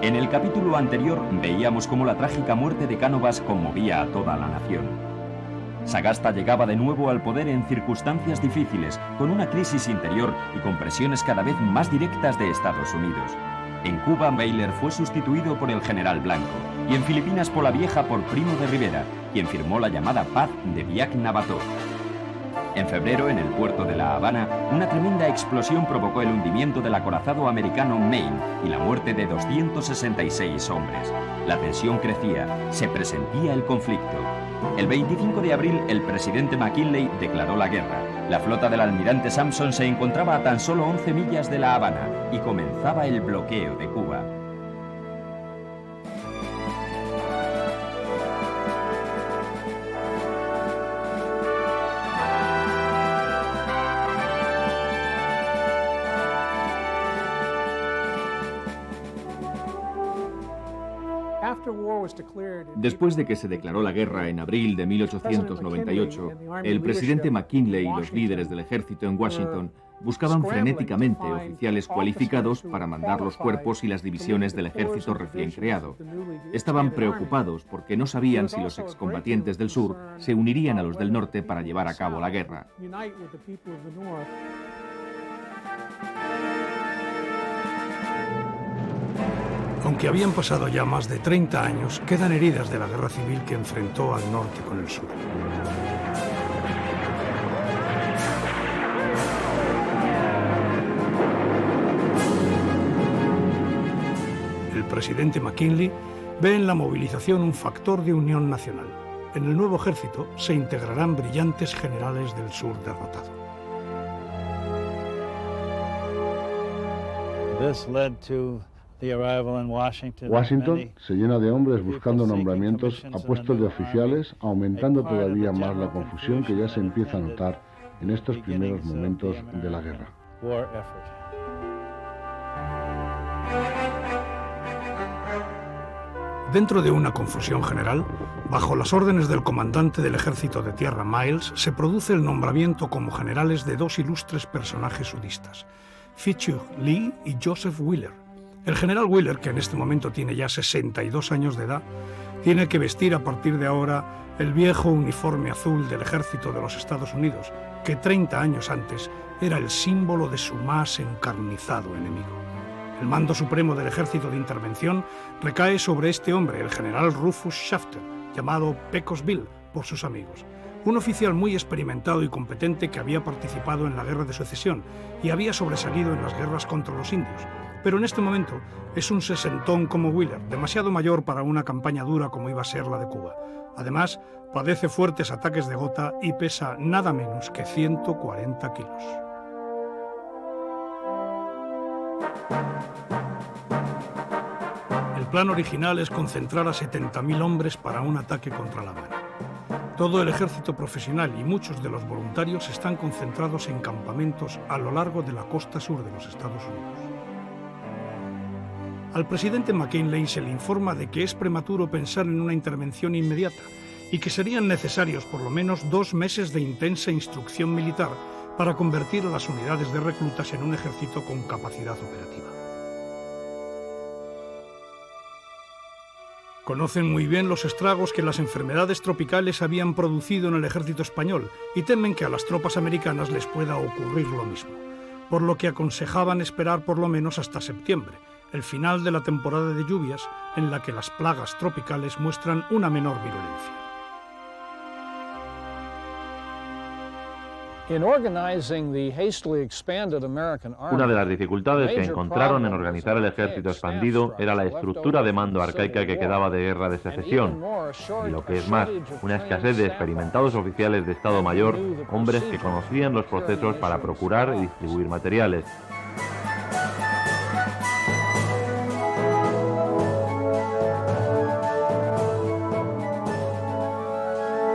En el capítulo anterior veíamos cómo la trágica muerte de Cánovas conmovía a toda la nación. Sagasta llegaba de nuevo al poder en circunstancias difíciles, con una crisis interior y con presiones cada vez más directas de Estados Unidos. En Cuba, Baylor fue sustituido por el general Blanco, y en Filipinas Polavieja por Primo de Rivera, quien firmó la llamada Paz de Biak-Navajo. En febrero, en el puerto de La Habana, una tremenda explosión provocó el hundimiento del acorazado americano Maine y la muerte de 266 hombres. La tensión crecía, se presentía el conflicto. El 25 de abril, el presidente McKinley declaró la guerra. La flota del almirante Sampson se encontraba a tan solo 11 millas de La Habana y comenzaba el bloqueo de Cuba. Después de que se declaró la guerra en abril de 1898, el presidente McKinley y los líderes del ejército en Washington buscaban frenéticamente oficiales cualificados para mandar los cuerpos y las divisiones del ejército recién creado. Estaban preocupados porque no sabían si los excombatientes del sur se unirían a los del norte para llevar a cabo la guerra. Aunque habían pasado ya más de 30 años, quedan heridas de la guerra civil que enfrentó al norte con el sur. El presidente McKinley ve en la movilización un factor de unión nacional. En el nuevo ejército se integrarán brillantes generales del sur derrotado. Washington se llena de hombres buscando nombramientos a puestos de oficiales, aumentando todavía más la confusión que ya se empieza a notar en estos primeros momentos de la guerra. Dentro de una confusión general, bajo las órdenes del comandante del ejército de tierra Miles, se produce el nombramiento como generales de dos ilustres personajes sudistas, Fitzhugh Lee y Joseph Wheeler. El general Wheeler, que en este momento tiene ya 62 años de edad, tiene que vestir a partir de ahora el viejo uniforme azul del ejército de los Estados Unidos, que 30 años antes era el símbolo de su más encarnizado enemigo. El mando supremo del ejército de intervención recae sobre este hombre, el general Rufus Shafter, llamado Pecos Bill por sus amigos. Un oficial muy experimentado y competente que había participado en la Guerra de Secesión y había sobresalido en las guerras contra los indios. Pero en este momento es un sesentón como Wheeler, demasiado mayor para una campaña dura como iba a ser la de Cuba. Además, padece fuertes ataques de gota y pesa nada menos que 140 kilos. El plan original es concentrar a 70.000 hombres para un ataque contra La Habana. Todo el ejército profesional y muchos de los voluntarios están concentrados en campamentos a lo largo de la costa sur de los Estados Unidos. Al presidente McKinley se le informa de que es prematuro pensar en una intervención inmediata y que serían necesarios por lo menos 2 meses de intensa instrucción militar para convertir a las unidades de reclutas en un ejército con capacidad operativa. Conocen muy bien los estragos que las enfermedades tropicales habían producido en el ejército español y temen que a las tropas americanas les pueda ocurrir lo mismo, por lo que aconsejaban esperar por lo menos hasta septiembre, el final de la temporada de lluvias en la que las plagas tropicales muestran una menor virulencia. Una de las dificultades que encontraron en organizar el ejército expandido era la estructura de mando arcaica que quedaba de guerra de secesión, y lo que es más, una escasez de experimentados oficiales de Estado Mayor, hombres que conocían los procesos para procurar y distribuir materiales.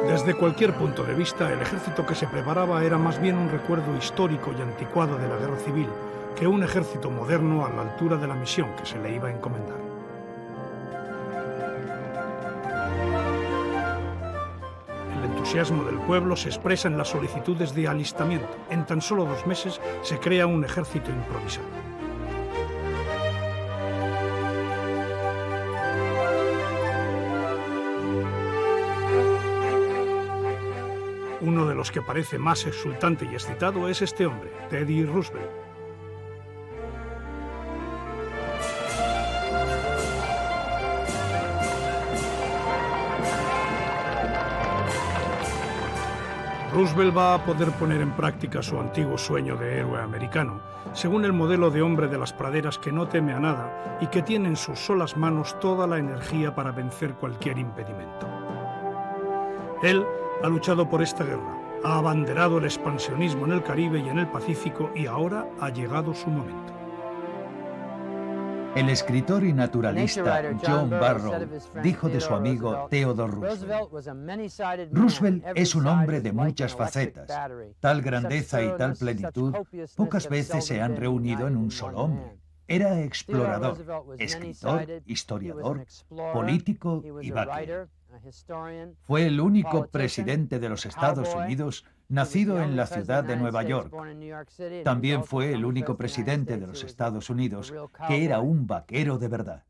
Desde cualquier punto de vista, el ejército que se preparaba era más bien un recuerdo histórico y anticuado de la guerra civil que un ejército moderno a la altura de la misión que se le iba a encomendar. El entusiasmo del pueblo se expresa en las solicitudes de alistamiento. En tan solo 2 meses se crea un ejército improvisado. Uno de los que parece más exultante y excitado es este hombre, Teddy Roosevelt. Roosevelt va a poder poner en práctica su antiguo sueño de héroe americano, según el modelo de hombre de las praderas que no teme a nada y que tiene en sus solas manos toda la energía para vencer cualquier impedimento. Él ha luchado por esta guerra, ha abanderado el expansionismo en el Caribe y en el Pacífico y ahora ha llegado su momento. El escritor y naturalista John Barrow dijo de su amigo Theodore Roosevelt: Roosevelt es un hombre de muchas facetas. Tal grandeza y tal plenitud pocas veces se han reunido en un solo hombre. Era explorador, escritor, historiador, político y vaquero. Fue el único presidente de los Estados Unidos nacido en la ciudad de Nueva York. También fue el único presidente de los Estados Unidos que era un vaquero de verdad.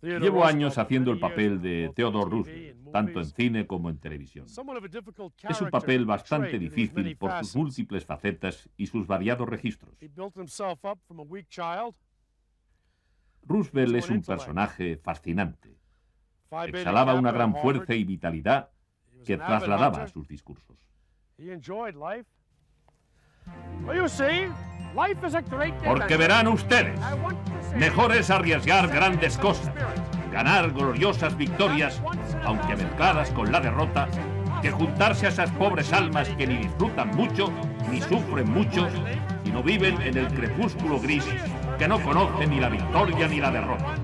Llevo años haciendo el papel de Theodore Roosevelt, tanto en cine como en televisión. Es un papel bastante difícil por sus múltiples facetas y sus variados registros. Roosevelt es un personaje fascinante. Exhalaba una gran fuerza y vitalidad que trasladaba a sus discursos. Porque verán ustedes, mejor es arriesgar grandes cosas, ganar gloriosas victorias, aunque mezcladas con la derrota, que juntarse a esas pobres almas que ni disfrutan mucho, ni sufren mucho, y no viven en el crepúsculo gris, que no conocen ni la victoria ni la derrota.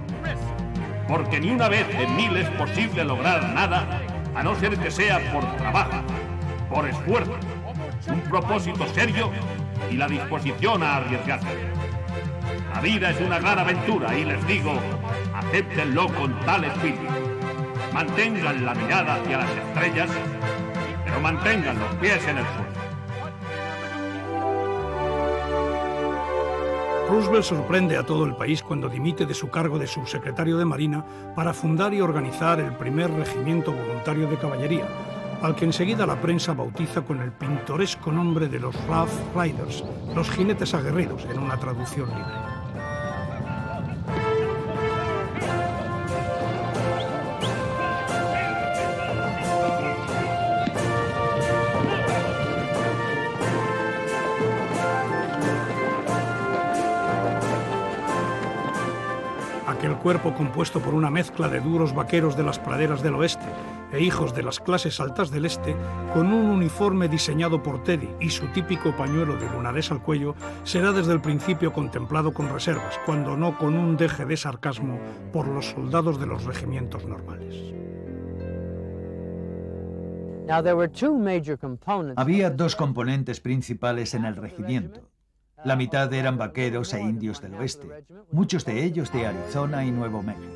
Porque ni una vez en mil es posible lograr nada, a no ser que sea por trabajo, por esfuerzo, un propósito serio y la disposición a arriesgarse. La vida es una gran aventura y les digo, acéptenlo con tal espíritu. Mantengan la mirada hacia las estrellas, pero mantengan los pies en el suelo. Roosevelt sorprende a todo el país cuando dimite de su cargo de subsecretario de Marina para fundar y organizar el primer regimiento voluntario de caballería, al que enseguida la prensa bautiza con el pintoresco nombre de los Rough Riders, los jinetes aguerridos, en una traducción libre. Aquel cuerpo compuesto por una mezcla de duros vaqueros de las praderas del oeste e hijos de las clases altas del este, con un uniforme diseñado por Teddy y su típico pañuelo de lunares al cuello, será desde el principio contemplado con reservas, cuando no con un deje de sarcasmo, por los soldados de los regimientos normales. Había dos componentes principales en el regimiento. La mitad eran vaqueros e indios del oeste, muchos de ellos de Arizona y Nuevo México.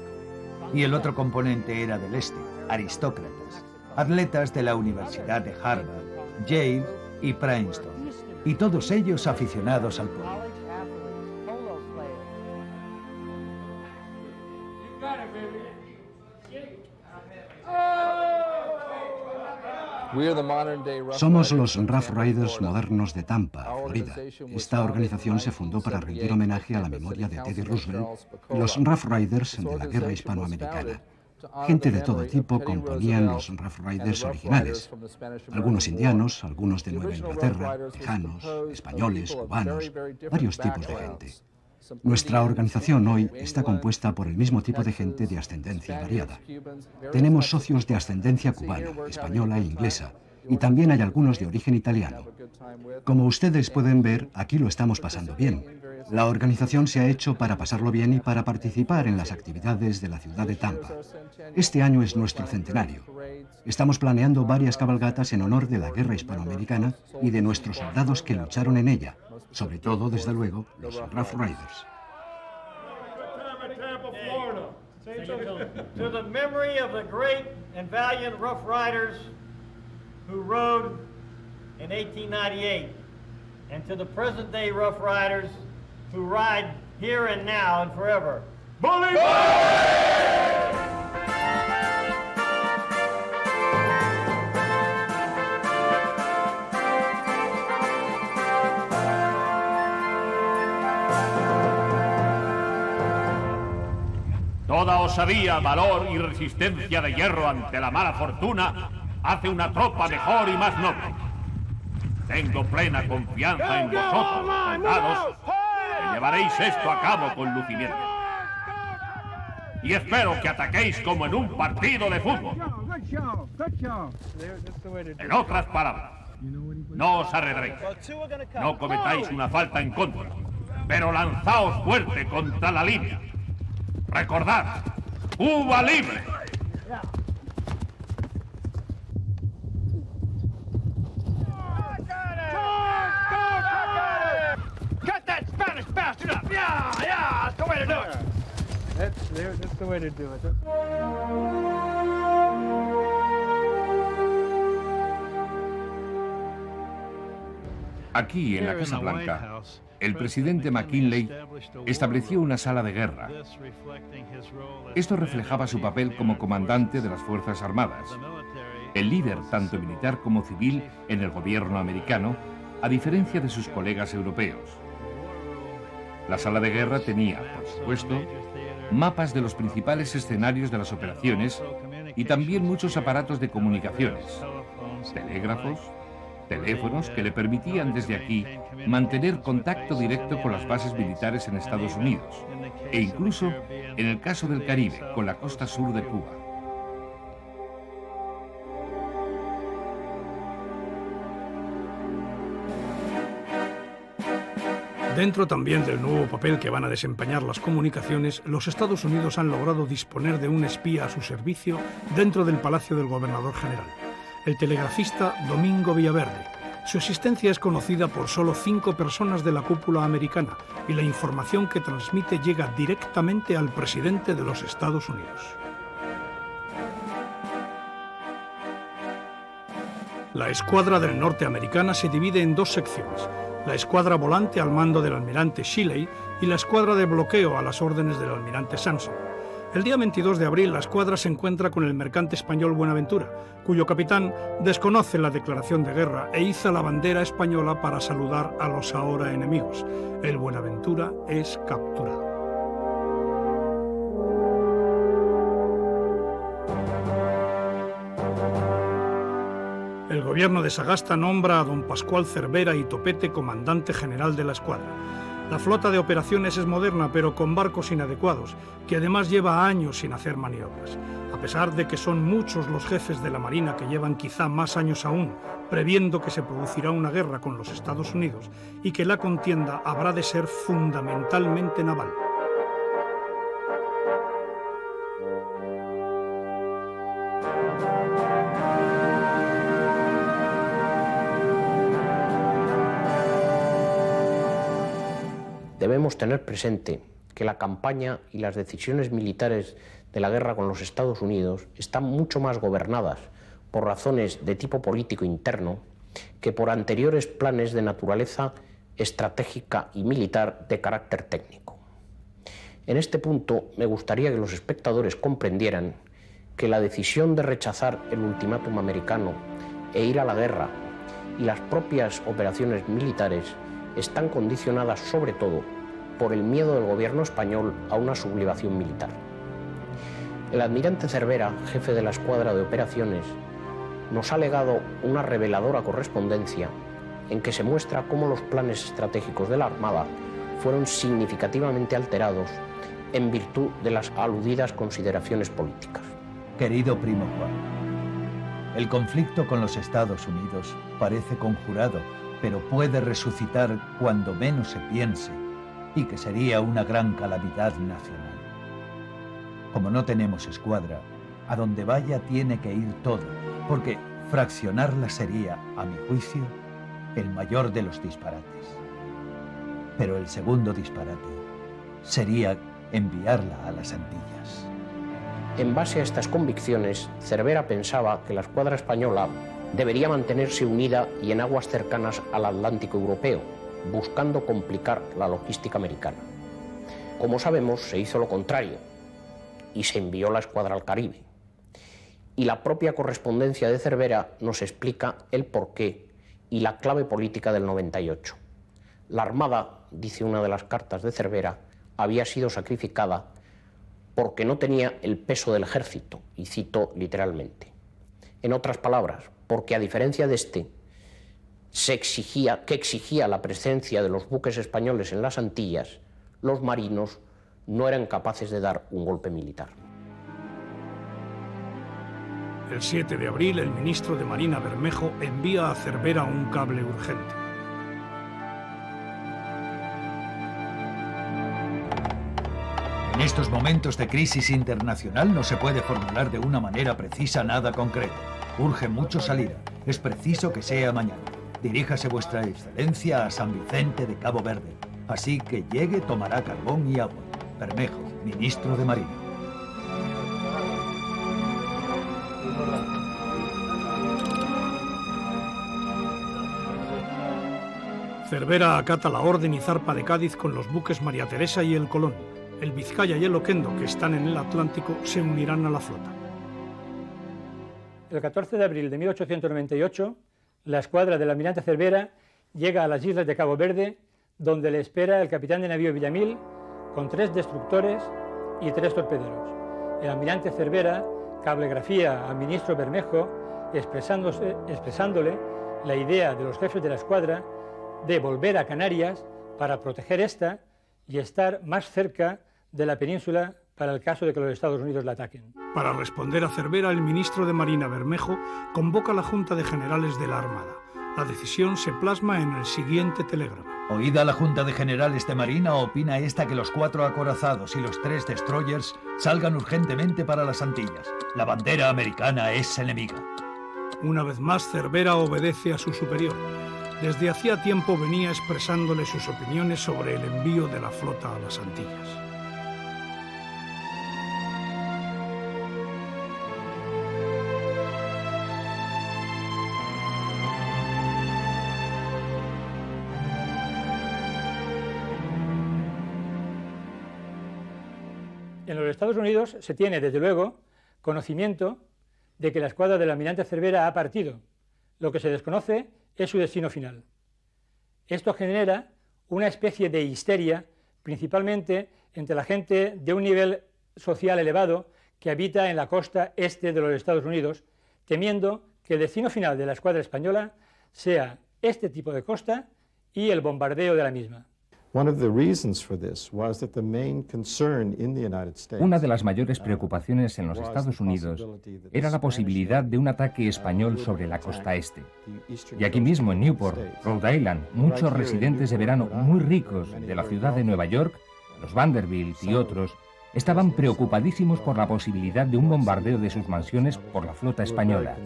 Y el otro componente era del este, aristócratas, atletas de la Universidad de Harvard, Yale y Princeton, y todos ellos aficionados al polo. Somos los Rough Riders modernos de Tampa, Florida. Esta organización se fundó para rendir homenaje a la memoria de Teddy Roosevelt y los Rough Riders de la guerra hispanoamericana. Gente de todo tipo componían los Rough Riders originales. Algunos indianos, algunos de Nueva Inglaterra, tejanos, españoles, cubanos, varios tipos de gente. Nuestra organización hoy está compuesta por el mismo tipo de gente de ascendencia variada. Tenemos socios de ascendencia cubana, española e inglesa, y también hay algunos de origen italiano. Como ustedes pueden ver, aquí lo estamos pasando bien. La organización se ha hecho para pasarlo bien y para participar en las actividades de la ciudad de Tampa. Este año es nuestro centenario. Estamos planeando varias cabalgatas en honor de la guerra hispanoamericana y de nuestros soldados que lucharon en ella, sobre todo, desde luego, los Rough Riders. To the memory of the great and valiant Rough Riders who rode in 1898, and to the present-day Rough Riders who ride here and now and forever. Bully! Toda osadía, valor y resistencia de hierro ante la mala fortuna hace una tropa mejor y más noble. Tengo plena confianza en vosotros, soldados, que llevaréis esto a cabo con lucimiento. Y espero que ataquéis como en un partido de fútbol. En otras palabras, no os arredréis, no cometáis una falta en contra, pero lanzaos fuerte contra la línea. Recordad, Cuba libre. Cut that Spanish bastard up! Yeah, that's the way to do it. That's the way to do it. Aquí, en la Casa Blanca, el presidente McKinley estableció una sala de guerra. Esto reflejaba su papel como comandante de las Fuerzas Armadas, el líder tanto militar como civil en el gobierno americano, a diferencia de sus colegas europeos. La sala de guerra tenía, por supuesto, mapas de los principales escenarios de las operaciones y también muchos aparatos de comunicaciones, telégrafos, teléfonos que le permitían desde aquí mantener contacto directo con las bases militares en Estados Unidos e incluso, en el caso del Caribe, con la costa sur de Cuba. Dentro también del nuevo papel que van a desempeñar las comunicaciones, los Estados Unidos han logrado disponer de un espía a su servicio dentro del Palacio del Gobernador General, el telegrafista Domingo Villaverde. Su existencia es conocida por solo 5 personas de la cúpula americana y la información que transmite llega directamente al presidente de los Estados Unidos. La escuadra del norte americana se divide en 2 secciones: la escuadra volante al mando del almirante Shelley y la escuadra de bloqueo a las órdenes del almirante Sansom. El día 22 de abril la escuadra se encuentra con el mercante español Buenaventura, cuyo capitán desconoce la declaración de guerra e iza la bandera española para saludar a los ahora enemigos. El Buenaventura es capturado. El gobierno de Sagasta nombra a don Pascual Cervera y Topete comandante general de la escuadra. La flota de operaciones es moderna, pero con barcos inadecuados, que además lleva años sin hacer maniobras. A pesar de que son muchos los jefes de la Marina que llevan quizá más años aún, previendo que se producirá una guerra con los Estados Unidos y que la contienda habrá de ser fundamentalmente naval. Debemos tener presente que la campaña y las decisiones militares de la guerra con los Estados Unidos están mucho más gobernadas por razones de tipo político interno que por anteriores planes de naturaleza estratégica y militar de carácter técnico. En este punto me gustaría que los espectadores comprendieran que la decisión de rechazar el ultimátum americano e ir a la guerra y las propias operaciones militares están condicionadas sobre todo por el miedo del gobierno español a una sublevación militar. El almirante Cervera, jefe de la escuadra de operaciones, nos ha legado una reveladora correspondencia en que se muestra cómo los planes estratégicos de la Armada fueron significativamente alterados en virtud de las aludidas consideraciones políticas. Querido primo Juan, el conflicto con los Estados Unidos parece conjurado, pero puede resucitar cuando menos se piense, y que sería una gran calamidad nacional. Como no tenemos escuadra, a donde vaya tiene que ir todo, porque fraccionarla sería, a mi juicio, el mayor de los disparates. Pero el segundo disparate sería enviarla a las Antillas. En base a estas convicciones, Cervera pensaba que la escuadra española debería mantenerse unida y en aguas cercanas al Atlántico europeo, buscando complicar la logística americana. Como sabemos, se hizo lo contrario y se envió la escuadra al Caribe. Y la propia correspondencia de Cervera nos explica el porqué y la clave política del 98. La Armada, dice una de las cartas de Cervera, había sido sacrificada porque no tenía el peso del ejército, y cito literalmente. En otras palabras, porque a diferencia de este, que exigía la presencia de los buques españoles en las Antillas, los marinos no eran capaces de dar un golpe militar. El 7 de abril, el ministro de Marina Bermejo envía a Cervera un cable urgente. En estos momentos de crisis internacional no se puede formular de una manera precisa nada concreto. Urge mucho salir. Es preciso que sea mañana. Diríjase vuestra excelencia a San Vicente de Cabo Verde. Así que llegue, tomará carbón y agua. Bermejo, ministro de Marina. Cervera acata la orden y zarpa de Cádiz con los buques María Teresa y el Colón. El Vizcaya y el Oquendo, que están en el Atlántico, se unirán a la flota. El 14 de abril de 1898, la escuadra del almirante Cervera llega a las islas de Cabo Verde, donde le espera el capitán de navío Villamil, con 3 destructores y 3 torpederos. El almirante Cervera cablegrafía al ministro Bermejo, expresándole la idea de los jefes de la escuadra de volver a Canarias para proteger esta y estar más cerca de la península para el caso de que los Estados Unidos la ataquen. Para responder a Cervera, el ministro de Marina Bermejo convoca a la Junta de Generales de la Armada. La decisión se plasma en el siguiente telegrama. Oída la Junta de Generales de Marina, opina esta que los 4 acorazados y los 3 destroyers salgan urgentemente para las Antillas. La bandera americana es enemiga. Una vez más, Cervera obedece a su superior. Desde hacía tiempo venía expresándole sus opiniones sobre el envío de la flota a las Antillas. En los Estados Unidos se tiene, desde luego, conocimiento de que la escuadra del almirante Cervera ha partido. Lo que se desconoce es su destino final. Esto genera una especie de histeria, principalmente entre la gente de un nivel social elevado que habita en la costa este de los Estados Unidos, temiendo que el destino final de la escuadra española sea este tipo de costa y el bombardeo de la misma. Una de las mayores preocupaciones en los Estados Unidos era la posibilidad de un ataque español sobre la costa este. Y aquí mismo, en Newport, Rhode Island, muchos residentes de verano muy ricos de la ciudad de Nueva York, los Vanderbilt y otros, estaban preocupadísimos por la posibilidad de un bombardeo de sus mansiones por la flota española.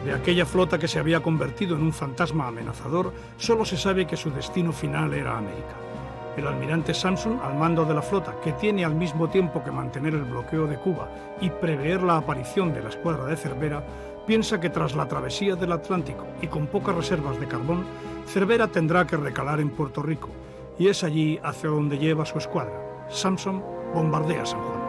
De aquella flota que se había convertido en un fantasma amenazador, solo se sabe que su destino final era América. El almirante Sampson, al mando de la flota, que tiene al mismo tiempo que mantener el bloqueo de Cuba y prever la aparición de la escuadra de Cervera, piensa que tras la travesía del Atlántico y con pocas reservas de carbón, Cervera tendrá que recalar en Puerto Rico, y es allí hacia donde lleva su escuadra. Sampson bombardea San Juan.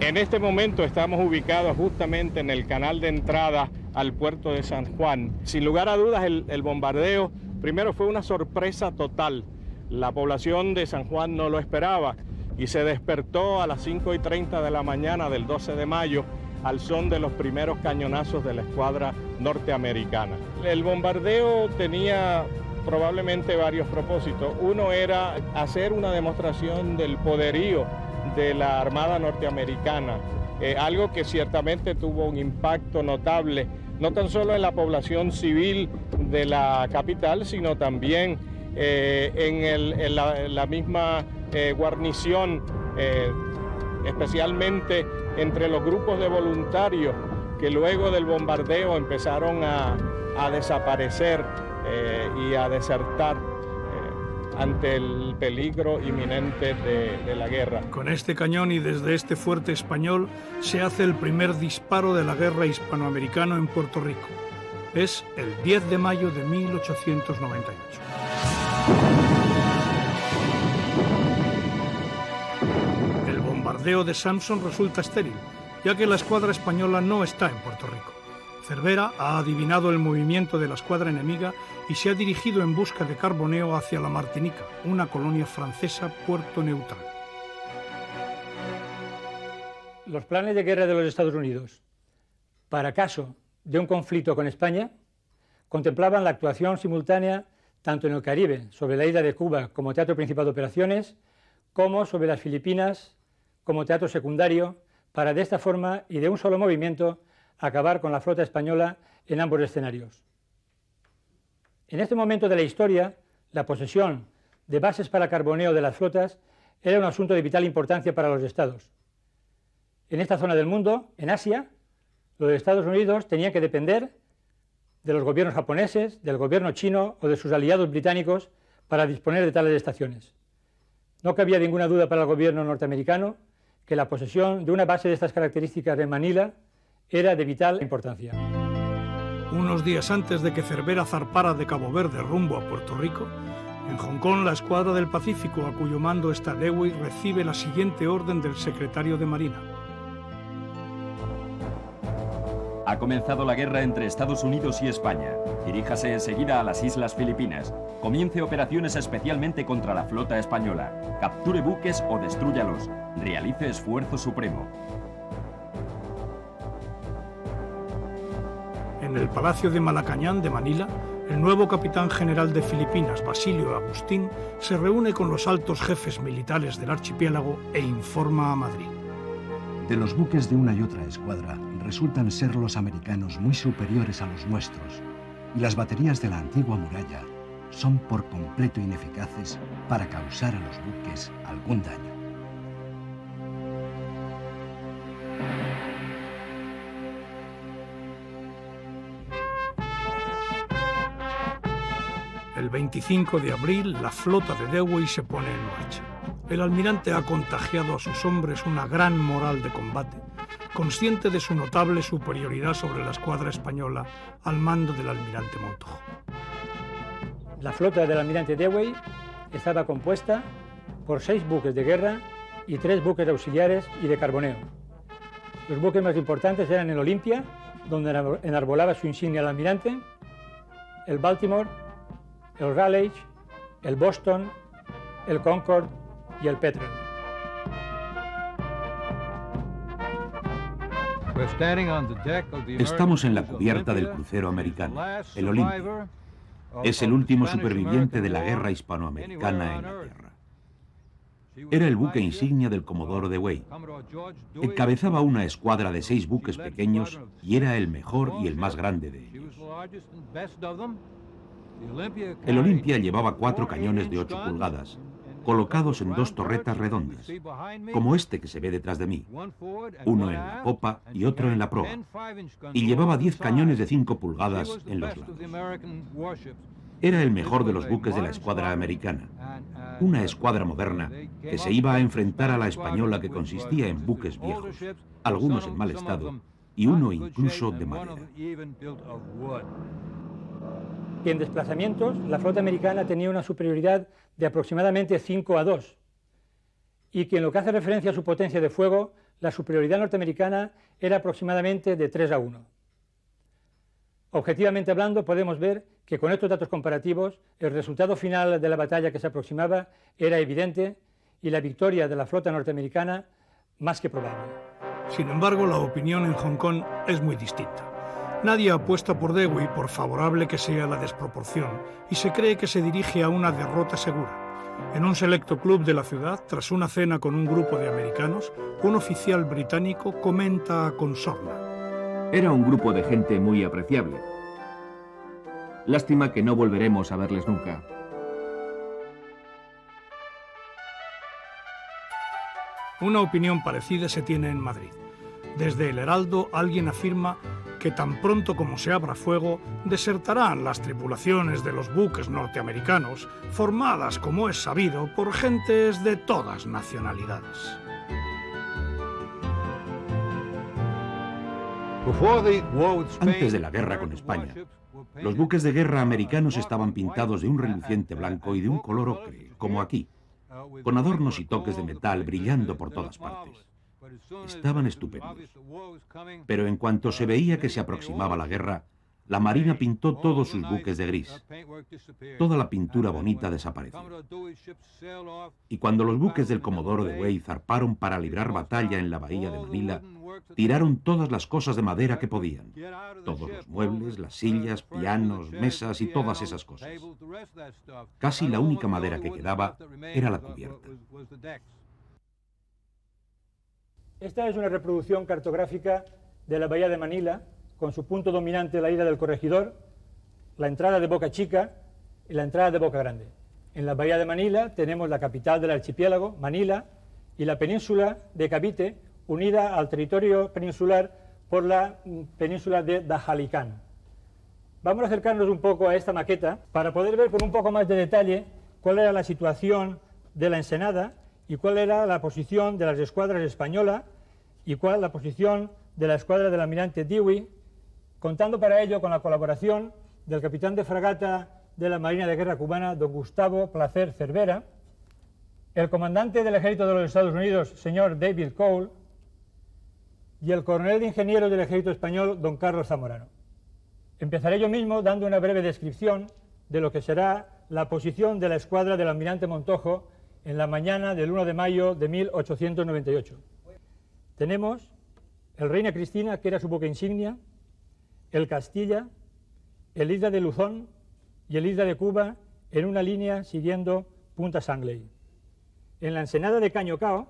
En este momento estamos ubicados justamente en el canal de entrada al puerto de San Juan. Sin lugar a dudas, el bombardeo primero fue una sorpresa total. La población de San Juan no lo esperaba y se despertó a las 5:30 de la mañana del 12 de mayo al son de los primeros cañonazos de la escuadra norteamericana. El bombardeo tenía probablemente varios propósitos. Uno era hacer una demostración del poderío de la Armada norteamericana, algo que ciertamente tuvo un impacto notable, no tan solo en la población civil de la capital, sino también en la misma guarnición, especialmente entre los grupos de voluntarios que luego del bombardeo empezaron a desaparecer y a desertar ante el peligro inminente de la guerra. Con este cañón y desde este fuerte español se hace el primer disparo de la guerra hispanoamericana en Puerto Rico. Es el 10 de mayo de 1898. El bombardeo de Sampson resulta estéril, ya que la escuadra española no está en Puerto Rico. Cervera ha adivinado el movimiento de la escuadra enemiga y se ha dirigido en busca de carboneo hacia la Martinica, una colonia francesa puerto neutral. Los planes de guerra de los Estados Unidos, para caso de un conflicto con España, contemplaban la actuación simultánea tanto en el Caribe, sobre la isla de Cuba como teatro principal de operaciones, como sobre las Filipinas como teatro secundario, para de esta forma y de un solo movimiento acabar con la flota española en ambos escenarios. En este momento de la historia, la posesión de bases para carboneo de las flotas era un asunto de vital importancia para los Estados. En esta zona del mundo, en Asia, los Estados Unidos tenían que depender de los gobiernos japoneses, del gobierno chino o de sus aliados británicos para disponer de tales estaciones. No cabía ninguna duda para el gobierno norteamericano que la posesión de una base de estas características en Manila era de vital importancia. Unos días antes de que Cervera zarpara de Cabo Verde rumbo a Puerto Rico, en Hong Kong la escuadra del Pacífico, a cuyo mando está Dewey, recibe la siguiente orden del secretario de Marina. Ha comenzado la guerra entre Estados Unidos y España. Diríjase enseguida a las Islas Filipinas. Comience operaciones especialmente contra la flota española. Capture buques o destrúyalos. Realice esfuerzo supremo. En el Palacio de Malacañán de Manila, el nuevo capitán general de Filipinas, Basilio Agustín, se reúne con los altos jefes militares del archipiélago e informa a Madrid. De los buques de una y otra escuadra resultan ser los americanos muy superiores a los nuestros, y las baterías de la antigua muralla son por completo ineficaces para causar a los buques algún daño. El 25 de abril, la flota de Dewey se pone en marcha. El almirante ha contagiado a sus hombres una gran moral de combate, consciente de su notable superioridad sobre la escuadra española al mando del almirante Montojo. La flota del almirante Dewey estaba compuesta por 6 buques de guerra y 3 buques auxiliares y de carboneo. Los buques más importantes eran el Olympia, donde enarbolaba su insignia el almirante, el Baltimore, el Raleigh, el Boston, el Concord y el Petrel. Estamos en la cubierta del crucero americano, el Olympia. Es el último superviviente de la guerra hispanoamericana en la tierra. Era el buque insignia del comodoro Dewey. Encabezaba una escuadra de 6 buques pequeños y era el mejor y el más grande de ellos. El Olympia llevaba 4 cañones de 8 pulgadas, colocados en 2 torretas redondas, como este que se ve detrás de mí, uno en la popa y otro en la proa, y llevaba 10 cañones de 5 pulgadas en los lados. Era el mejor de los buques de la escuadra americana, una escuadra moderna que se iba a enfrentar a la española, que consistía en buques viejos, algunos en mal estado y uno incluso de madera. Y en desplazamientos, la flota americana tenía una superioridad de aproximadamente 5-2, y que en lo que hace referencia a su potencia de fuego, la superioridad norteamericana era aproximadamente de 3-1. Objetivamente hablando, podemos ver que con estos datos comparativos, el resultado final de la batalla que se aproximaba era evidente y la victoria de la flota norteamericana más que probable. Sin embargo, la opinión en Hong Kong es muy distinta. Nadie apuesta por Dewey, por favorable que sea la desproporción, y se cree que se dirige a una derrota segura. En un selecto club de la ciudad, tras una cena con un grupo de americanos, un oficial británico comenta con sorna: Era un grupo de gente muy apreciable. Lástima que no volveremos a verles nunca. Una opinión parecida se tiene en Madrid. Desde el Heraldo alguien afirma que tan pronto como se abra fuego, desertarán las tripulaciones de los buques norteamericanos, formadas, como es sabido, por gentes de todas nacionalidades. Antes de la guerra con España, los buques de guerra americanos estaban pintados de un reluciente blanco y de un color ocre, como aquí, con adornos y toques de metal brillando por todas partes. Estaban estupendos. Pero en cuanto se veía que se aproximaba la guerra, la Marina pintó todos sus buques de gris. Toda la pintura bonita desapareció. Y cuando los buques del Comodoro Dewey zarparon para librar batalla en la bahía de Manila, tiraron todas las cosas de madera que podían. Todos los muebles, las sillas, pianos, mesas y todas esas cosas. Casi la única madera que quedaba era la cubierta. Esta es una reproducción cartográfica de la bahía de Manila, con su punto dominante la isla del Corregidor, la entrada de Boca Chica y la entrada de Boca Grande. En la bahía de Manila tenemos la capital del archipiélago, Manila, y la península de Cavite, unida al territorio peninsular por la península de Dajalicán. Vamos a acercarnos un poco a esta maqueta para poder ver con un poco más de detalle cuál era la situación de la ensenada y cuál era la posición de las escuadras españolas y cuál la posición de la escuadra del almirante Dewey, contando para ello con la colaboración del capitán de fragata de la Marina de Guerra cubana, don Gustavo Placer Cervera, el comandante del Ejército de los Estados Unidos, señor David Cole, y el coronel de ingenieros del Ejército Español, don Carlos Zamorano. Empezaré yo mismo dando una breve descripción de lo que será la posición de la escuadra del almirante Montojo en la mañana del 1 de mayo de 1898. Tenemos el Reina Cristina, que era su buque insignia, el Castilla, el Isla de Luzón y el Isla de Cuba en una línea siguiendo Punta Sangley. En la ensenada de Cañocao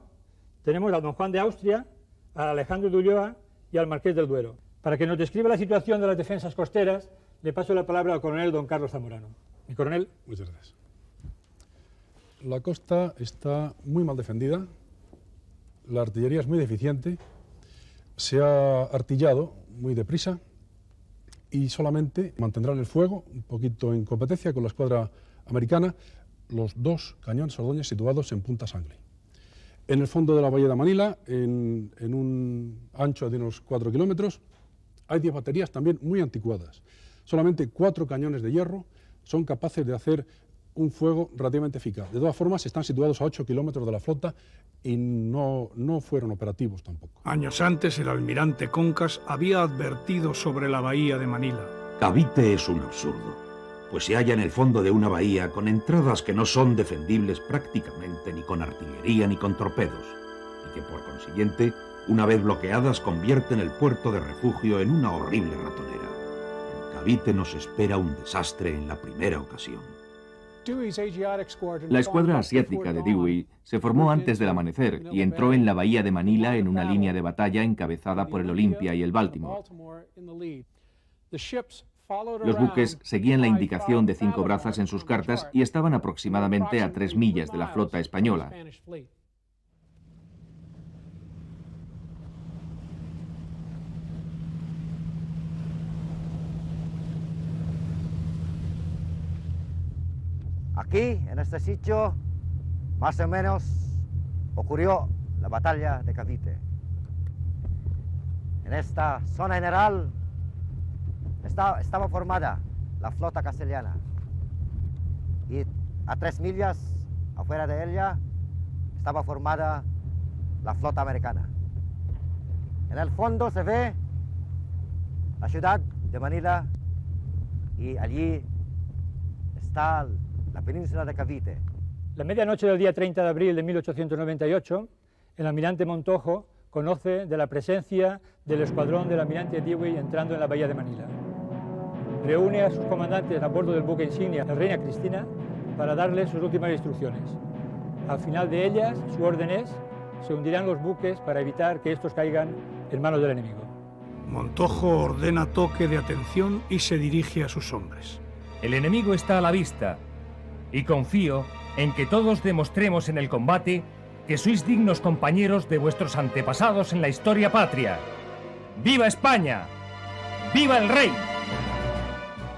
tenemos a don Juan de Austria, a Alejandro de Ulloa y al Marqués del Duero. Para que nos describa la situación de las defensas costeras, le paso la palabra al coronel don Carlos Zamorano. Mi coronel. Muchas gracias. La costa está muy mal defendida, la artillería es muy deficiente, se ha artillado muy deprisa y solamente mantendrán el fuego, un poquito en competencia con la escuadra americana, los dos cañones Ordóñez situados en Punta Sangley. En el fondo de la bahía de Manila, en un ancho de unos 4 kilómetros, hay 10 baterías también muy anticuadas. Solamente 4 cañones de hierro son capaces de hacer un fuego relativamente eficaz. De todas formas, están situados a 8 kilómetros de la flota y no fueron operativos tampoco. Años antes, el almirante Concas había advertido sobre la bahía de Manila. Cavite es un absurdo, pues se halla en el fondo de una bahía con entradas que no son defendibles prácticamente ni con artillería ni con torpedos, y que por consiguiente, una vez bloqueadas, convierten el puerto de refugio en una horrible ratonera. En Cavite nos espera un desastre en la primera ocasión. La escuadra asiática de Dewey se formó antes del amanecer y entró en la bahía de Manila en una línea de batalla encabezada por el Olympia y el Baltimore. Los buques seguían la indicación de 5 brazas en sus cartas y estaban aproximadamente a 3 millas de la flota española. Aquí, en este sitio, más o menos, ocurrió la batalla de Cavite. En esta zona general estaba formada la flota castellana y a 3 millas afuera de ella estaba formada la flota americana. En el fondo se ve la ciudad de Manila y allí está la península de Cavite. La medianoche del día 30 de abril de 1898, el almirante Montojo conoce de la presencia del escuadrón del almirante Dewey entrando en la bahía de Manila. Reúne a sus comandantes a bordo del buque insignia, la Reina Cristina, para darles sus últimas instrucciones. Al final de ellas, su orden es: se hundirán los buques para evitar que estos caigan en manos del enemigo. Montojo ordena toque de atención y se dirige a sus hombres. El enemigo está a la vista y confío en que todos demostremos en el combate que sois dignos compañeros de vuestros antepasados en la historia patria. ¡Viva España! ¡Viva el rey!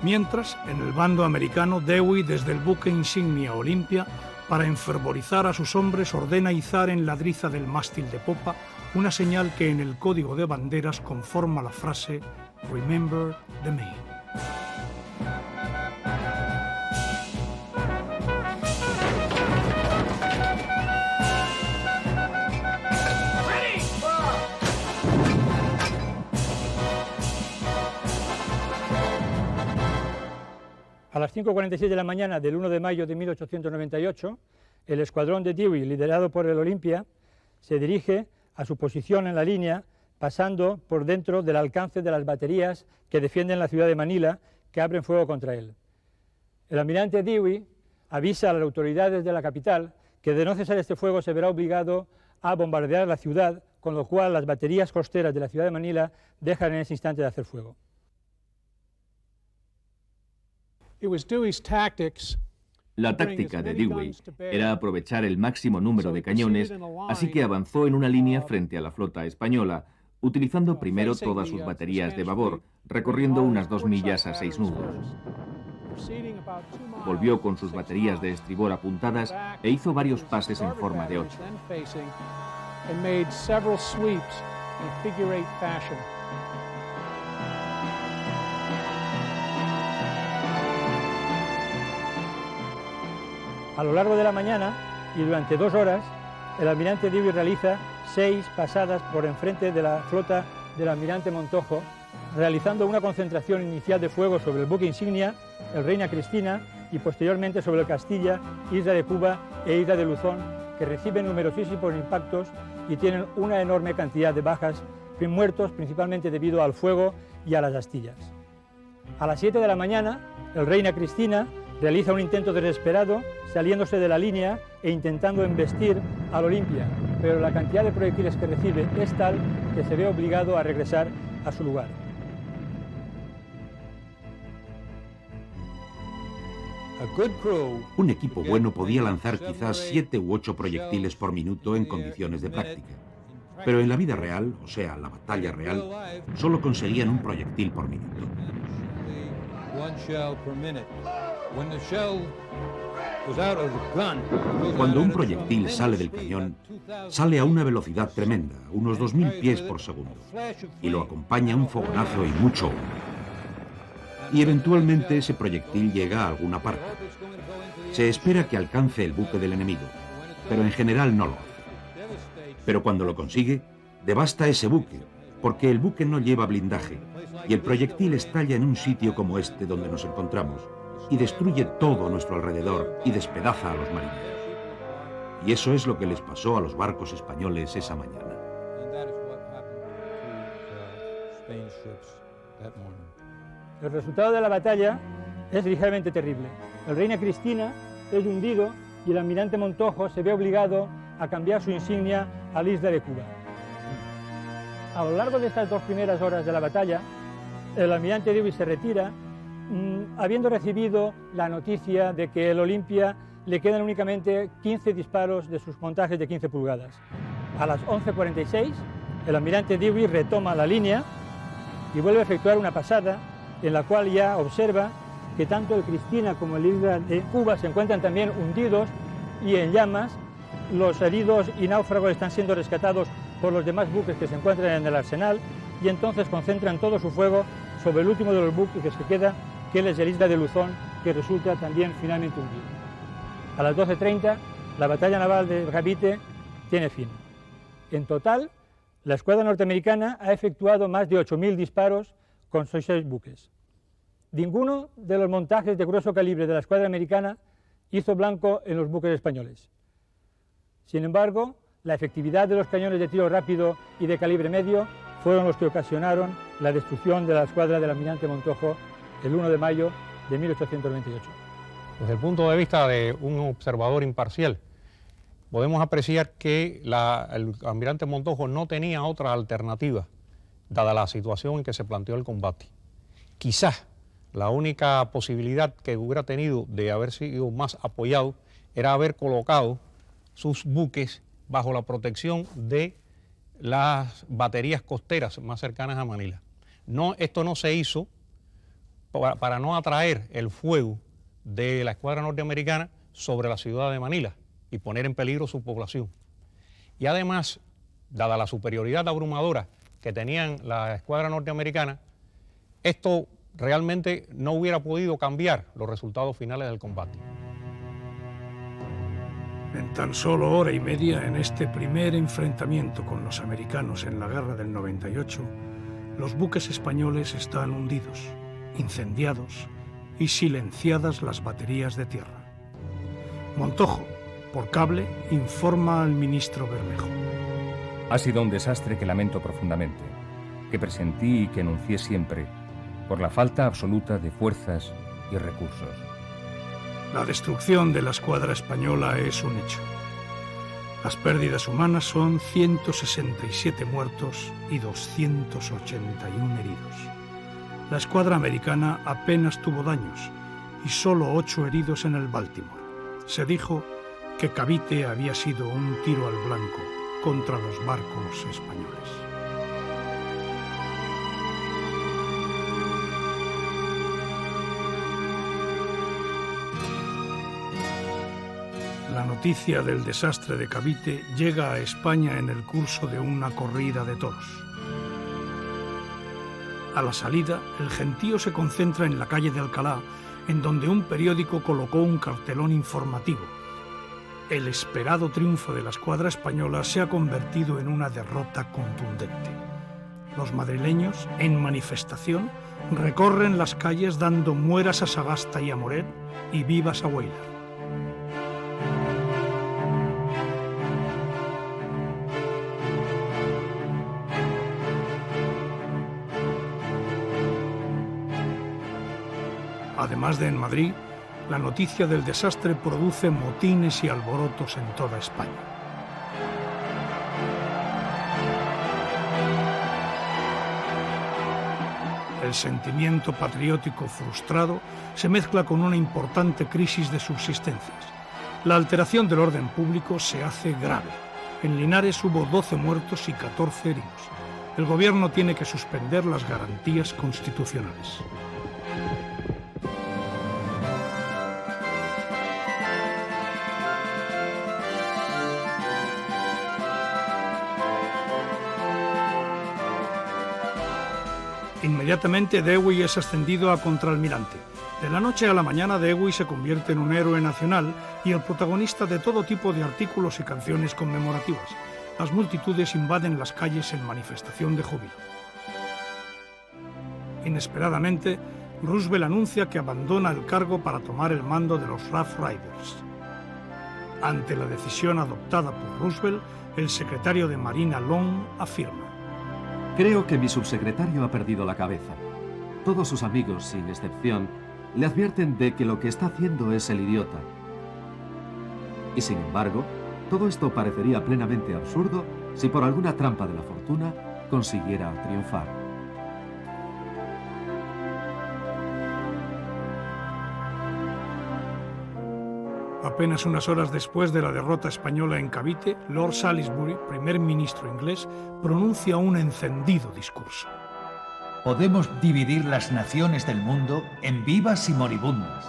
Mientras, en el bando americano, Dewey, desde el buque insignia Olympia, para enfervorizar a sus hombres, ordena izar en la driza del mástil de popa una señal que en el código de banderas conforma la frase "Remember the Main". las 5:46 de la mañana del 1 de mayo de 1898, el escuadrón de Dewey, liderado por el Olympia, se dirige a su posición en la línea, pasando por dentro del alcance de las baterías que defienden la ciudad de Manila, que abren fuego contra él. El almirante Dewey avisa a las autoridades de la capital que de no cesar este fuego se verá obligado a bombardear la ciudad, con lo cual las baterías costeras de la ciudad de Manila dejan en ese instante de hacer fuego. La táctica de Dewey era aprovechar el máximo número de cañones, así que avanzó en una línea frente a la flota española, utilizando primero todas sus baterías de babor, recorriendo unas 2 millas a 6 nudos. Volvió con sus baterías de estribor apuntadas e hizo varios pases en forma de 8. A lo largo de la mañana y durante 2 horas, el almirante Dewey realiza 6 pasadas por enfrente de la flota del almirante Montojo, realizando una concentración inicial de fuego sobre el buque insignia, el Reina Cristina, y posteriormente sobre el Castilla, Isla de Cuba e Isla de Luzón, que reciben numerosísimos impactos y tienen una enorme cantidad de bajas, muertos principalmente debido al fuego y a las astillas. A las 7 de la mañana, el Reina Cristina realiza un intento desesperado, saliéndose de la línea e intentando embestir al Olympia, pero la cantidad de proyectiles que recibe es tal que se ve obligado a regresar a su lugar. Un equipo bueno podía lanzar quizás 7 u 8 proyectiles por minuto en condiciones de práctica. Pero en la vida real, o sea, la batalla real, solo conseguían un proyectil por minuto. Cuando un proyectil sale del cañón, sale a una velocidad tremenda, unos 2000 pies por segundo, y lo acompaña un fogonazo y mucho humo. Y eventualmente ese proyectil llega a alguna parte. Se espera que alcance el buque del enemigo, pero en general no lo hace. Pero cuando lo consigue, devasta ese buque, porque el buque no lleva blindaje, y el proyectil estalla en un sitio como este donde nos encontramos, y destruye todo a nuestro alrededor y despedaza a los marineros. Y eso es lo que les pasó a los barcos españoles esa mañana. El resultado de la batalla es ligeramente terrible. El Reina Cristina es hundido y el almirante Montojo se ve obligado a cambiar su insignia a la Isla de Cuba. A lo largo de estas 2 primeras horas de la batalla, el almirante Dewey se retira, habiendo recibido la noticia de que el Olympia le quedan únicamente 15 disparos de sus montajes de 15 pulgadas. A las 11:46, el almirante Dewey retoma la línea y vuelve a efectuar una pasada en la cual ya observa que tanto el Cristina como el Isla de Cuba se encuentran también hundidos y en llamas. Los heridos y náufragos están siendo rescatados por los demás buques que se encuentran en el arsenal y entonces concentran todo su fuego sobre el último de los buques que se queda, que es el Isla de Luzón, que resulta también finalmente hundido. A las 12:30, la batalla naval de Cavite tiene fin. En total, la escuadra norteamericana ha efectuado más de 8.000 disparos con 6 buques. Ninguno de los montajes de grueso calibre de la escuadra americana hizo blanco en los buques españoles. Sin embargo, la efectividad de los cañones de tiro rápido y de calibre medio fueron los que ocasionaron la destrucción de la escuadra del almirante Montojo el 1 de mayo de 1898. Desde el punto de vista de un observador imparcial, podemos apreciar que el almirante Montojo no tenía otra alternativa, dada la situación en que se planteó el combate. Quizás la única posibilidad que hubiera tenido de haber sido más apoyado era haber colocado sus buques bajo la protección de las baterías costeras más cercanas a Manila. Esto no se hizo para no atraer el fuego de la escuadra norteamericana sobre la ciudad de Manila y poner en peligro su población. Y además, dada la superioridad abrumadora que tenían la escuadra norteamericana, esto realmente no hubiera podido cambiar los resultados finales del combate. En tan solo hora y media, en este primer enfrentamiento con los americanos en la guerra del 98, los buques españoles están hundidos, incendiados y silenciadas las baterías de tierra. Montojo, por cable, informa al ministro Bermejo. Ha sido un desastre que lamento profundamente, que presentí y que enuncié siempre, por la falta absoluta de fuerzas y recursos. La destrucción de la escuadra española es un hecho. Las pérdidas humanas son 167 muertos y 281 heridos. La escuadra americana apenas tuvo daños y solo 8 heridos en el Baltimore. Se dijo que Cavite había sido un tiro al blanco contra los barcos españoles. La noticia del desastre de Cavite llega a España en el curso de una corrida de toros. A la salida, el gentío se concentra en la calle de Alcalá, en donde un periódico colocó un cartelón informativo. El esperado triunfo de la escuadra española se ha convertido en una derrota contundente. Los madrileños, en manifestación, recorren las calles dando mueras a Sagasta y a Moret y vivas a Weyler. Además de en Madrid, la noticia del desastre produce motines y alborotos en toda España. El sentimiento patriótico frustrado se mezcla con una importante crisis de subsistencias. La alteración del orden público se hace grave. En Linares hubo 12 muertos y 14 heridos. El gobierno tiene que suspender las garantías constitucionales. Inmediatamente Dewey es ascendido a contraalmirante. De la noche a la mañana Dewey se convierte en un héroe nacional y el protagonista de todo tipo de artículos y canciones conmemorativas. Las multitudes invaden las calles en manifestación de júbilo. Inesperadamente, Roosevelt anuncia que abandona el cargo para tomar el mando de los Rough Riders. Ante la decisión adoptada por Roosevelt, el secretario de Marina Long afirma: creo que mi subsecretario ha perdido la cabeza. Todos sus amigos, sin excepción, le advierten de que lo que está haciendo es el idiota. Y sin embargo, todo esto parecería plenamente absurdo si por alguna trampa de la fortuna consiguiera triunfar. Apenas unas horas después de la derrota española en Cavite, Lord Salisbury, primer ministro inglés, pronuncia un encendido discurso. Podemos dividir las naciones del mundo en vivas y moribundas.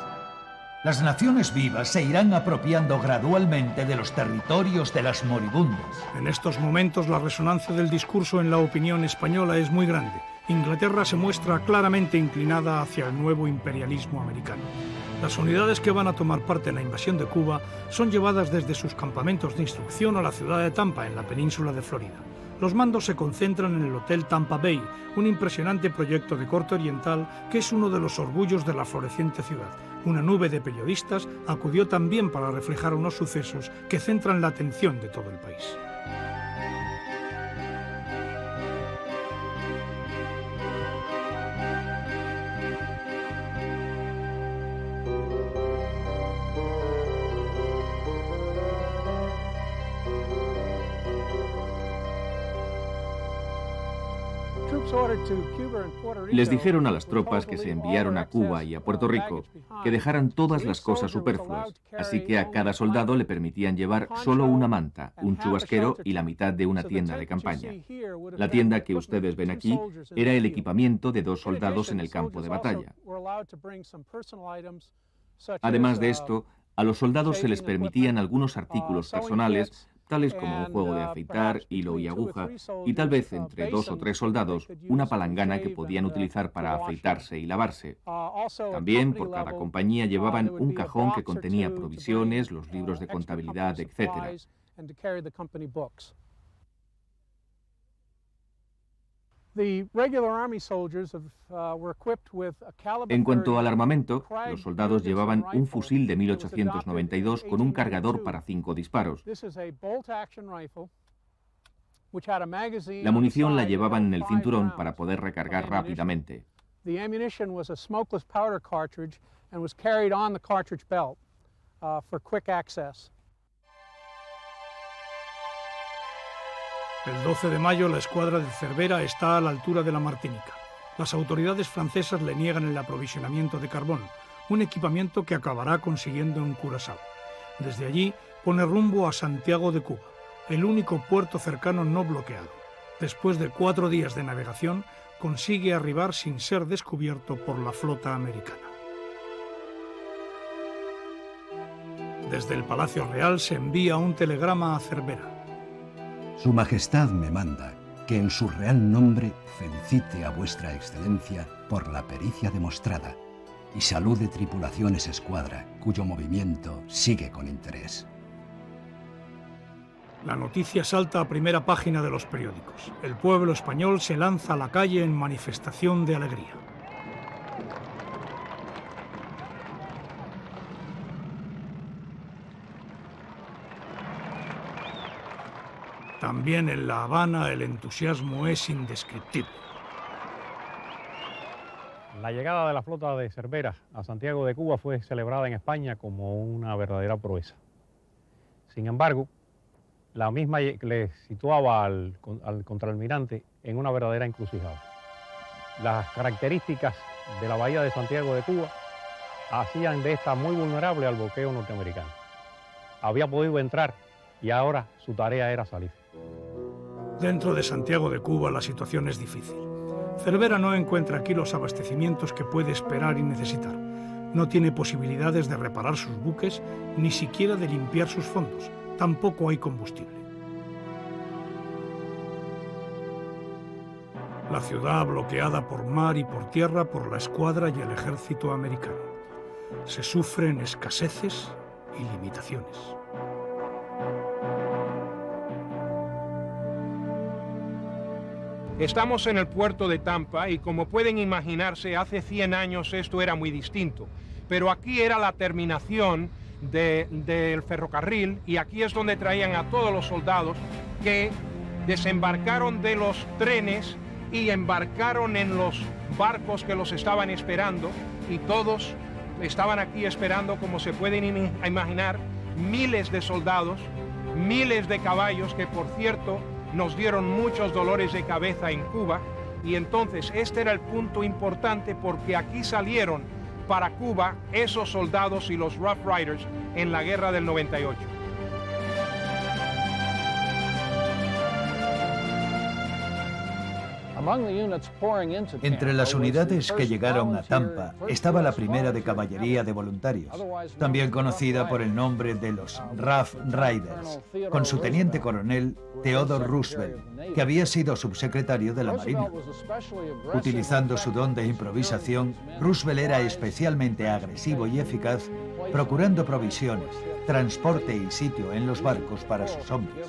Las naciones vivas se irán apropiando gradualmente de los territorios de las moribundas. En estos momentos la resonancia del discurso en la opinión española es muy grande. Inglaterra se muestra claramente inclinada hacia el nuevo imperialismo americano. Las unidades que van a tomar parte en la invasión de Cuba son llevadas desde sus campamentos de instrucción a la ciudad de Tampa, en la península de Florida. Los mandos se concentran en el Hotel Tampa Bay, un impresionante proyecto de corte oriental que es uno de los orgullos de la floreciente ciudad. Una nube de periodistas acudió también para reflejar unos sucesos que centran la atención de todo el país. Les dijeron a las tropas que se enviaron a Cuba y a Puerto Rico que dejaran todas las cosas superfluas, así que a cada soldado le permitían llevar solo una manta, un chubasquero y la mitad de una tienda de campaña. La tienda que ustedes ven aquí era el equipamiento de 2 soldados en el campo de batalla. Además de esto, a los soldados se les permitían algunos artículos personales, tales como un juego de afeitar, hilo y aguja, y tal vez entre 2 o 3 soldados una palangana que podían utilizar para afeitarse y lavarse. También por cada compañía llevaban un cajón que contenía provisiones, los libros de contabilidad, etc. En cuanto al armamento, los soldados llevaban un fusil de 1892 con un cargador para 5 disparos. La munición la llevaban en el cinturón para poder recargar rápidamente. El 12 de mayo la escuadra de Cervera está a la altura de la Martinica. Las autoridades francesas le niegan el aprovisionamiento de carbón, un equipamiento que acabará consiguiendo en Curazao. Desde allí pone rumbo a Santiago de Cuba, el único puerto cercano no bloqueado. Después de 4 días de navegación, consigue arribar sin ser descubierto por la flota americana. Desde el Palacio Real se envía un telegrama a Cervera. Su Majestad me manda que en su real nombre felicite a vuestra excelencia por la pericia demostrada y salude tripulaciones escuadra, cuyo movimiento sigue con interés. La noticia salta a primera página de los periódicos. El pueblo español se lanza a la calle en manifestación de alegría. También en La Habana el entusiasmo es indescriptible. La llegada de la flota de Cervera a Santiago de Cuba fue celebrada en España como una verdadera proeza. Sin embargo, la misma le situaba al contraalmirante en una verdadera encrucijada. Las características de la bahía de Santiago de Cuba hacían de esta muy vulnerable al bloqueo norteamericano. Había podido entrar y ahora su tarea era salir. Dentro de Santiago de Cuba la situación es difícil. Cervera no encuentra aquí los abastecimientos que puede esperar y necesitar. No tiene posibilidades de reparar sus buques, ni siquiera de limpiar sus fondos. Tampoco hay combustible. La ciudad bloqueada por mar y por tierra por la escuadra y el ejército americano. Se sufren escaseces y limitaciones. Estamos en el puerto de Tampa y como pueden imaginarse, hace 100 años esto era muy distinto. Pero aquí era la terminación del ferrocarril y aquí es donde traían a todos los soldados que desembarcaron de los trenes y embarcaron en los barcos que los estaban esperando y todos estaban aquí esperando, como se pueden imaginar, miles de soldados, miles de caballos que, por cierto, nos dieron muchos dolores de cabeza en Cuba, y entonces este era el punto importante porque aquí salieron para Cuba esos soldados y los Rough Riders en la guerra del 98. Entre las unidades que llegaron a Tampa estaba la primera de caballería de voluntarios, también conocida por el nombre de los Rough Riders, con su teniente coronel Theodore Roosevelt, que había sido subsecretario de la Marina. Utilizando su don de improvisación, Roosevelt era especialmente agresivo y eficaz, procurando provisiones, transporte y sitio en los barcos para sus hombres.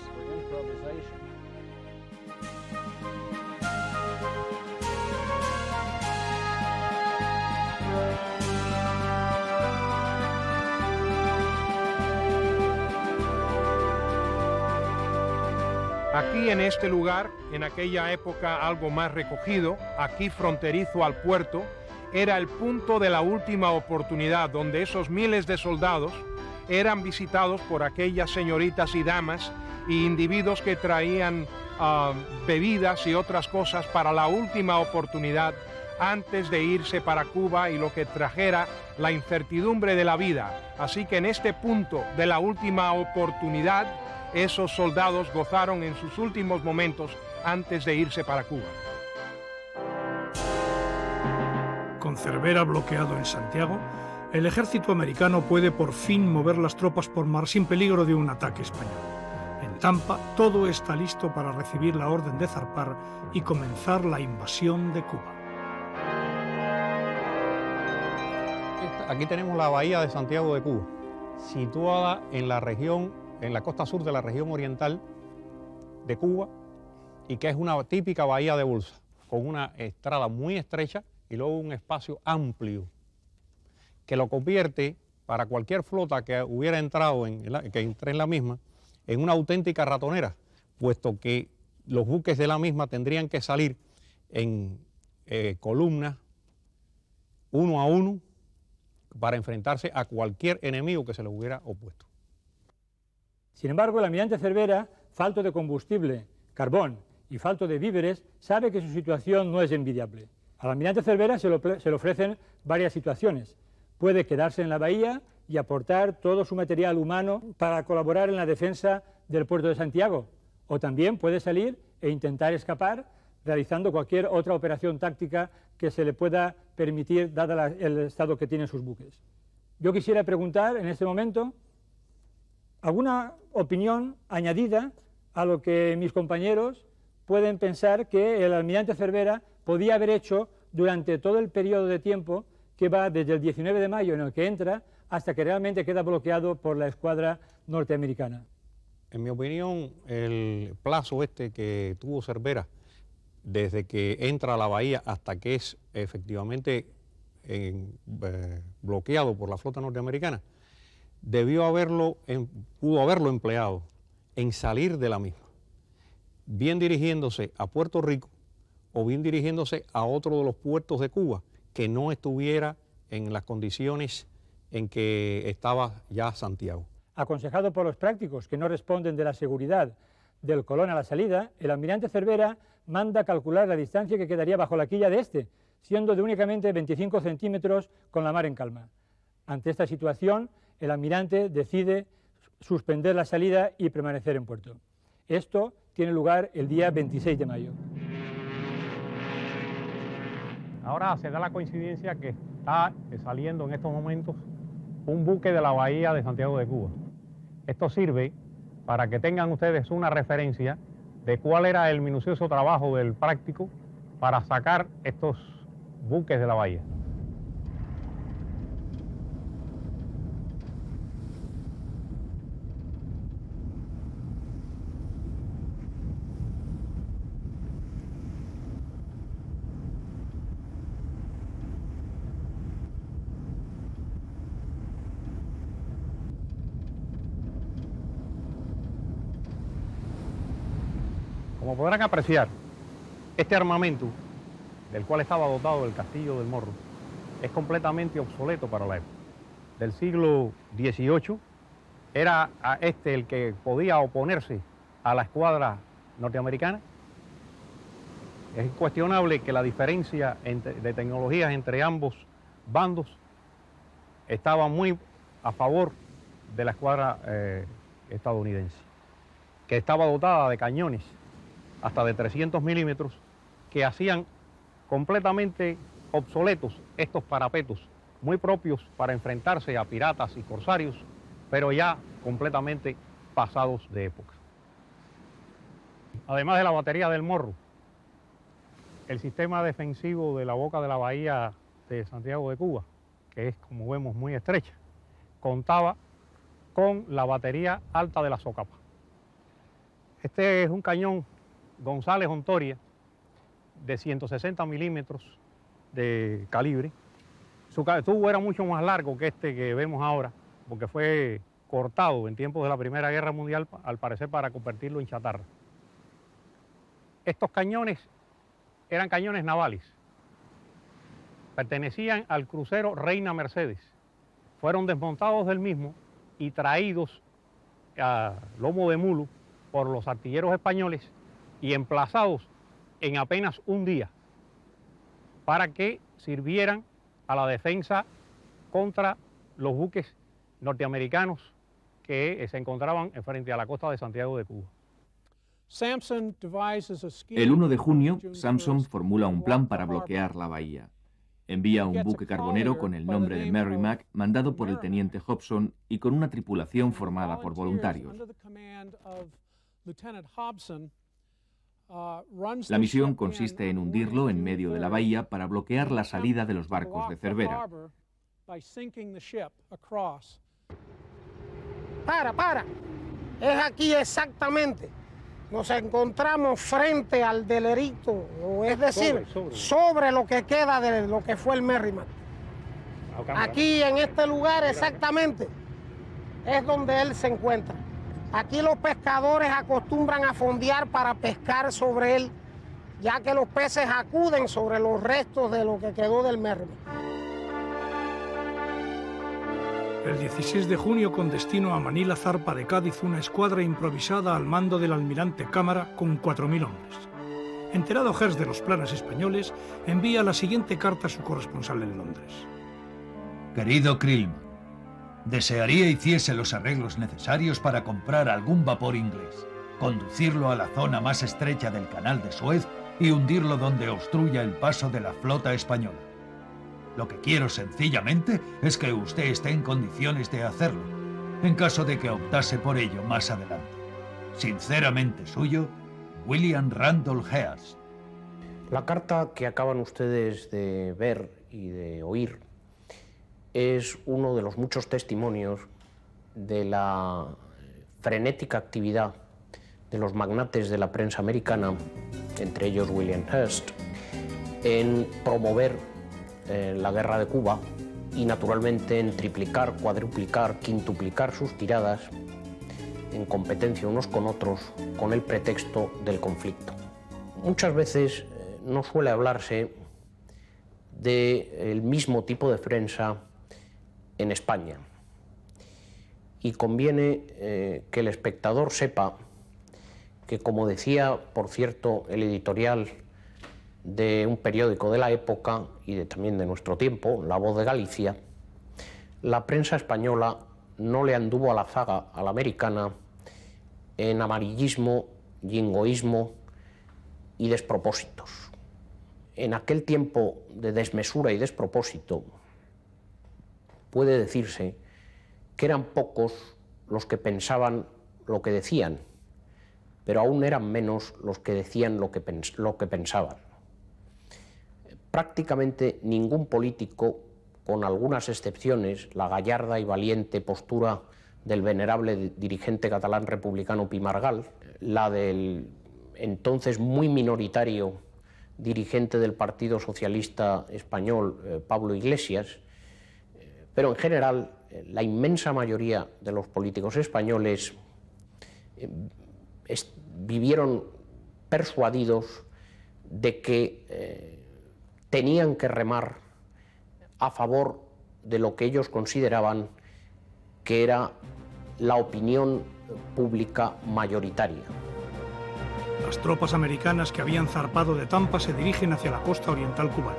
Aquí en este lugar, en aquella época algo más recogido, aquí fronterizo al puerto, era el punto de la última oportunidad donde esos miles de soldados eran visitados por aquellas señoritas y damas y individuos que traían bebidas y otras cosas para la última oportunidad antes de irse para Cuba y lo que trajera la incertidumbre de la vida. Así que en este punto de la última oportunidad, esos soldados gozaron en sus últimos momentos antes de irse para Cuba. Con Cervera bloqueado en Santiago, el ejército americano puede por fin mover las tropas por mar sin peligro de un ataque español. En Tampa, todo está listo para recibir la orden de zarpar y comenzar la invasión de Cuba. Aquí tenemos la bahía de Santiago de Cuba, situada en la región, en la costa sur de la región oriental de Cuba, y que es una típica bahía de bolsa, con una estrada muy estrecha y luego un espacio amplio que lo convierte para cualquier flota que hubiera entrado, que entre en la misma, en una auténtica ratonera, puesto que los buques de la misma tendrían que salir en columnas, uno a uno, para enfrentarse a cualquier enemigo que se le hubiera opuesto. Sin embargo, el almirante Cervera, falto de combustible, carbón y falto de víveres, sabe que su situación no es envidiable. Al almirante Cervera se le ofrecen varias situaciones. Puede quedarse en la bahía y aportar todo su material humano para colaborar en la defensa del puerto de Santiago, o también puede salir e intentar escapar realizando cualquier otra operación táctica que se le pueda permitir, dada el estado que tienen sus buques. Yo quisiera preguntar en este momento alguna opinión añadida a lo que mis compañeros pueden pensar que el almirante Cervera podía haber hecho durante todo el periodo de tiempo que va desde el 19 de mayo en el que entra hasta que realmente queda bloqueado por la escuadra norteamericana. En mi opinión, el plazo que tuvo Cervera desde que entra a la bahía hasta que es efectivamente bloqueado por la flota norteamericana, pudo haberlo empleado en salir de la misma, bien dirigiéndose a Puerto Rico o bien dirigiéndose a otro de los puertos de Cuba que no estuviera en las condiciones en que estaba ya Santiago. Aconsejado por los prácticos que no responden de la seguridad del Colón a la salida, el almirante Cervera manda calcular la distancia que quedaría bajo la quilla de este, siendo de únicamente 25 centímetros con la mar en calma. Ante esta situación, el almirante decide suspender la salida y permanecer en puerto. Esto tiene lugar el día 26 de mayo. Ahora se da la coincidencia que está saliendo en estos momentos un buque de la bahía de Santiago de Cuba. Esto sirve para que tengan ustedes una referencia de cuál era el minucioso trabajo del práctico para sacar estos buques de la bahía. Como podrán apreciar, este armamento, del cual estaba dotado el Castillo del Morro, es completamente obsoleto para la época. Del siglo XVIII era el que podía oponerse a la escuadra norteamericana. Es incuestionable que la diferencia de tecnologías entre ambos bandos estaba muy a favor de la escuadra estadounidense, que estaba dotada de cañones hasta de 300 milímetros, que hacían completamente obsoletos estos parapetos, muy propios para enfrentarse a piratas y corsarios, pero ya completamente pasados de época. Además de la batería del Morro, el sistema defensivo de la boca de la bahía de Santiago de Cuba, que es, como vemos, muy estrecha, contaba con la batería alta de la Socapa. Este es un cañón González Ontoria de 160 milímetros de calibre. Su tubo era mucho más largo que este que vemos ahora, porque fue cortado en tiempos de la Primera Guerra Mundial, al parecer para convertirlo en chatarra. Estos cañones eran cañones navales. Pertenecían al crucero Reina Mercedes. Fueron desmontados del mismo y traídos a lomo de mulo por los artilleros españoles y emplazados en apenas un día para que sirvieran a la defensa contra los buques norteamericanos que se encontraban frente a la costa de Santiago de Cuba. El 1 de junio, Sampson formula un plan para bloquear la bahía. Envía un buque carbonero con el nombre de Merrimack, mandado por el teniente Hobson y con una tripulación formada por voluntarios. La misión consiste en hundirlo en medio de la bahía para bloquear la salida de los barcos de Cervera. Para, es aquí exactamente. nos encontramos frente al delito, o es decir, sobre lo que queda de lo que fue el Merrimack. Aquí, en este lugar exactamente, es donde él se encuentra. Aquí los pescadores acostumbran a fondear para pescar sobre él, ya que los peces acuden sobre los restos de lo que quedó del Merrimack. El 16 de junio, con destino a Manila, zarpa de Cádiz una escuadra improvisada al mando del almirante Cámara con 4.000 hombres. Enterado Hearst de los planes españoles, envía la siguiente carta a su corresponsal en Londres. Querido Krillman, desearía hiciese los arreglos necesarios para comprar algún vapor inglés, conducirlo a la zona más estrecha del canal de Suez y hundirlo donde obstruya el paso de la flota española. Lo que quiero sencillamente es que usted esté en condiciones de hacerlo, en caso de que optase por ello más adelante. Sinceramente suyo, William Randolph Hearst. La carta que acaban ustedes de ver y de oír es uno de los muchos testimonios de la frenética actividad de los magnates de la prensa americana, entre ellos William Hearst, en promover la guerra de Cuba y naturalmente en triplicar, cuadruplicar, quintuplicar sus tiradas en competencia unos con otros con el pretexto del conflicto. Muchas veces no suele hablarse del mismo tipo de prensa en España y conviene que el espectador sepa que, como decía, por cierto, el editorial de un periódico de la época y también de nuestro tiempo, La Voz de Galicia, la prensa española no le anduvo a la zaga a la americana en amarillismo, jingoísmo y despropósitos. En aquel tiempo de desmesura y despropósito, puede decirse que eran pocos los que pensaban lo que decían, pero aún eran menos los que decían lo que pensaban. Prácticamente ningún político, con algunas excepciones, la gallarda y valiente postura del venerable dirigente catalán republicano Pi Margall, la del entonces muy minoritario dirigente del Partido Socialista Español, Pablo Iglesias, pero en general la inmensa mayoría de los políticos españoles vivieron persuadidos de que tenían que remar a favor de lo que ellos consideraban que era la opinión pública mayoritaria. Las tropas americanas que habían zarpado de Tampa se dirigen hacia la costa oriental cubana.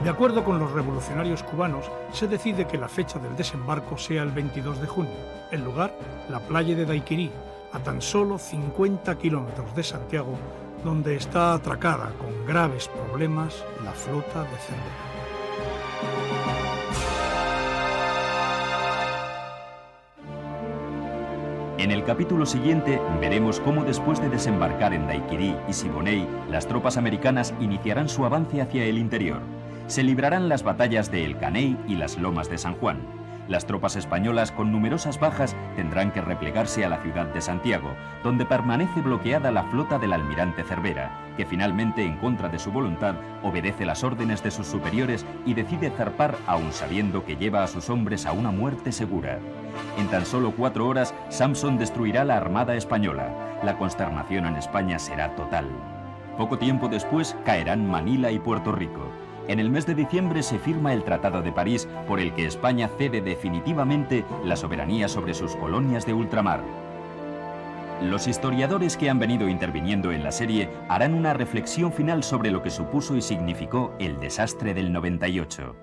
De acuerdo con los revolucionarios cubanos, se decide que la fecha del desembarco sea el 22 de junio. El lugar, la playa de Daiquiri, a tan solo 50 kilómetros de Santiago, donde está atracada con graves problemas la flota de Cervera. En el capítulo siguiente veremos cómo, después de desembarcar en Daiquiri y Siboney, las tropas americanas iniciarán su avance hacia el interior. Se librarán las batallas de El Caney y las Lomas de San Juan. Las tropas españolas, con numerosas bajas, tendrán que replegarse a la ciudad de Santiago, donde permanece bloqueada la flota del almirante Cervera, que finalmente, en contra de su voluntad, obedece las órdenes de sus superiores y decide zarpar, aun sabiendo que lleva a sus hombres a una muerte segura. En tan solo 4 horas, Sampson destruirá la armada española. La consternación en España será total. Poco tiempo después, caerán Manila y Puerto Rico. En el mes de diciembre se firma el Tratado de París, por el que España cede definitivamente la soberanía sobre sus colonias de ultramar. Los historiadores que han venido interviniendo en la serie harán una reflexión final sobre lo que supuso y significó el desastre del 98.